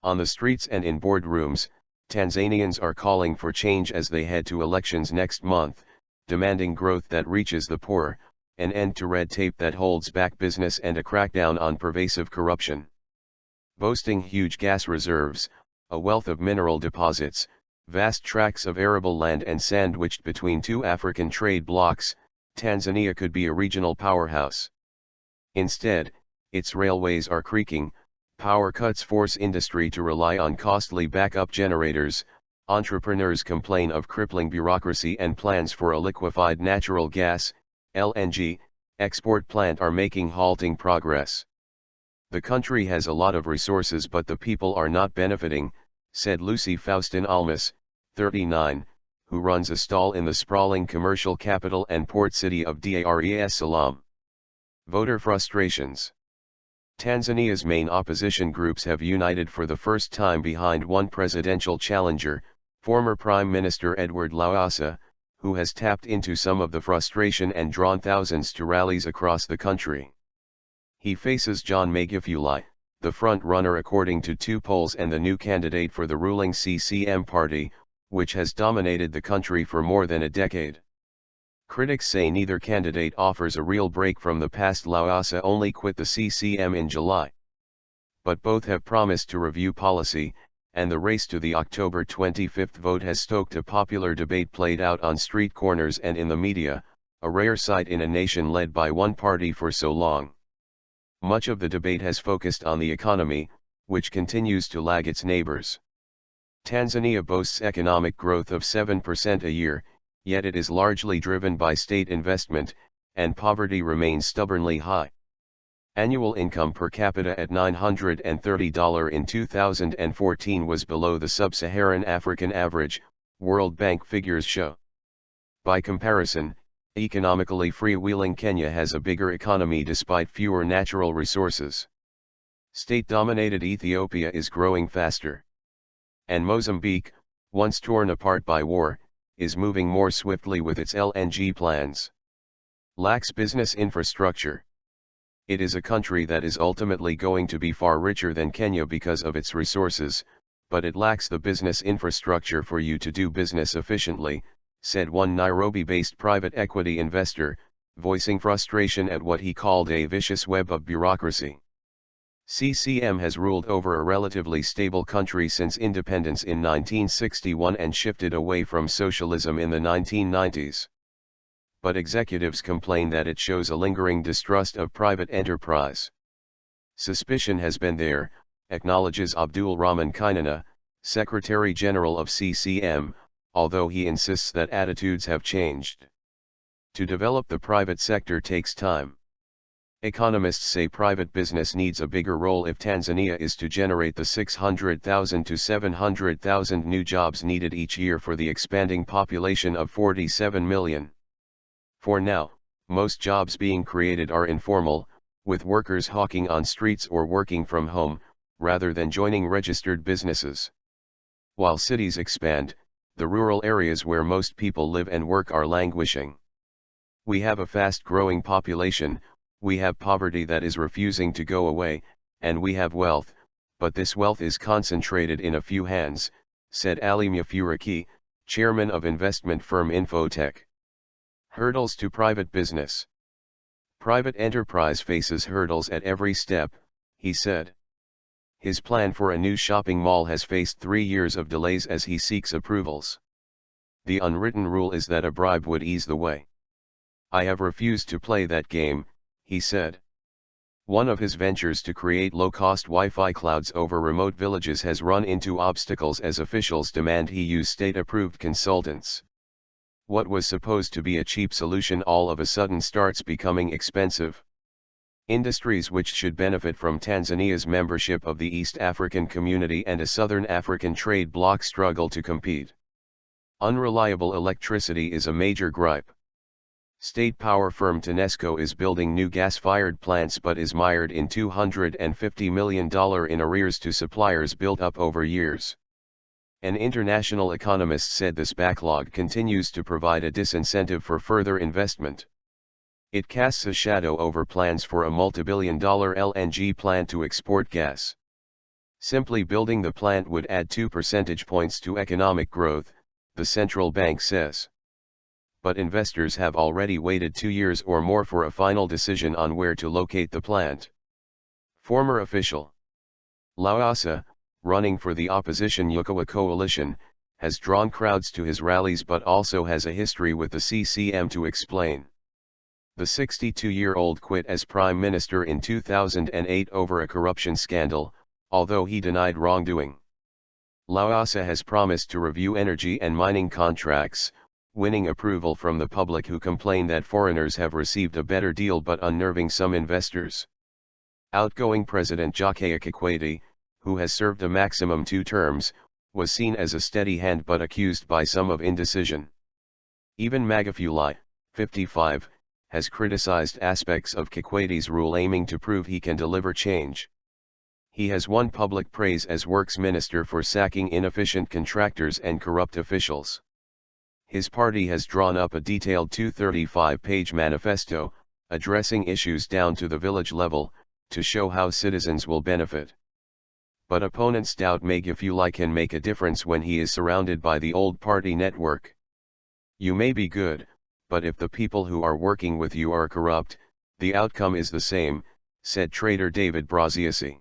On the streets and in boardrooms, Tanzanians are calling for change as they head to elections next month, demanding growth that reaches the poor, an end to red tape that holds back business and a crackdown on pervasive corruption. Boasting huge gas reserves, a wealth of mineral deposits, vast tracts of arable land and sandwiched between two African trade blocs, Tanzania could be a regional powerhouse. Instead, its railways are creaking, power cuts force industry to rely on costly backup generators, entrepreneurs complain of crippling bureaucracy, and plans for a liquefied natural gas, LNG, export plant are making halting progress. The country has a lot of resources but the people are not benefiting, said Lucy Faustin Almas, 39, who runs a stall in the sprawling commercial capital and port city of Dar es Salaam. Voter frustrations. Tanzania's main opposition groups have united for the first time behind one presidential challenger, former Prime Minister Edward Lowassa, who has tapped into some of the frustration and drawn thousands to rallies across the country. He faces John Magufuli, the front-runner according to two polls and the new candidate for the ruling CCM party, which has dominated the country for more than a decade. Critics say neither candidate offers a real break from the past. Lowassa only quit the CCM in July. But both have promised to review policy, and the race to the October 25 vote has stoked a popular debate played out on street corners and in the media, a rare sight in a nation led by one party for so long. Much of the debate has focused on the economy, which continues to lag its neighbors. Tanzania boasts economic growth of 7% a year, yet it is largely driven by state investment, and poverty remains stubbornly high. Annual income per capita at $930 in 2014 was below the sub-Saharan African average, World Bank figures show. By comparison, economically freewheeling Kenya has a bigger economy despite fewer natural resources. State-dominated Ethiopia is growing faster. And Mozambique, once torn apart by war, is moving more swiftly with its LNG plans. Lacks business infrastructure. It is a country that is ultimately going to be far richer than Kenya because of its resources, but it lacks the business infrastructure for you to do business efficiently, said one Nairobi-based private equity investor, voicing frustration at what he called a vicious web of bureaucracy. CCM has ruled over a relatively stable country since independence in 1961 and shifted away from socialism in the 1990s. But executives complain that it shows a lingering distrust of private enterprise. Suspicion has been there, acknowledges Abdul Rahman Kainana, Secretary General of CCM, although he insists that attitudes have changed. To develop the private sector takes time. Economists say private business needs a bigger role if Tanzania is to generate the 600,000 to 700,000 new jobs needed each year for the expanding population of 47 million. For now, most jobs being created are informal, with workers hawking on streets or working from home, rather than joining registered businesses. While cities expand, the rural areas where most people live and work are languishing. We have a fast-growing population, we have poverty that is refusing to go away, and we have wealth, but this wealth is concentrated in a few hands, said Ali Mufuraki, chairman of investment firm Infotech. Hurdles to private business. Private enterprise faces hurdles at every step, he said. His plan for a new shopping mall has faced 3 years of delays as he seeks approvals. The unwritten rule is that a bribe would ease the way. I have refused to play that game, he said. One of his ventures to create low-cost Wi-Fi clouds over remote villages has run into obstacles as officials demand he use state-approved consultants. What was supposed to be a cheap solution all of a sudden starts becoming expensive. Industries which should benefit from Tanzania's membership of the East African Community and a Southern African trade bloc struggle to compete. Unreliable electricity is a major gripe. State power firm TANESCO is building new gas-fired plants but is mired in $250 million in arrears to suppliers built up over years. An international economist said this backlog continues to provide a disincentive for further investment. It casts a shadow over plans for a multi-billion-dollar LNG plant to export gas. Simply building the plant would add 2 percentage points to economic growth, the central bank says. But investors have already waited 2 years or more for a final decision on where to locate the plant. Former official Lawasa, running for the opposition Yukawa coalition, has drawn crowds to his rallies but also has a history with the CCM to explain. The 62-year-old quit as prime minister in 2008 over a corruption scandal, although he denied wrongdoing. Lawasa has promised to review energy and mining contracts, winning approval from the public who complain that foreigners have received a better deal but unnerving some investors. Outgoing President Jakaya Kikwete, who has served a maximum 2 terms, was seen as a steady hand but accused by some of indecision. Even Magufuli, 55, has criticized aspects of Kikwete's rule aiming to prove he can deliver change. He has won public praise as works minister for sacking inefficient contractors and corrupt officials. His party has drawn up a detailed 235-page manifesto, addressing issues down to the village level, to show how citizens will benefit. But opponents doubt Magufuli can make a difference when he is surrounded by the old party network. You may be good, but if the people who are working with you are corrupt, the outcome is the same, said trader David Braziasi.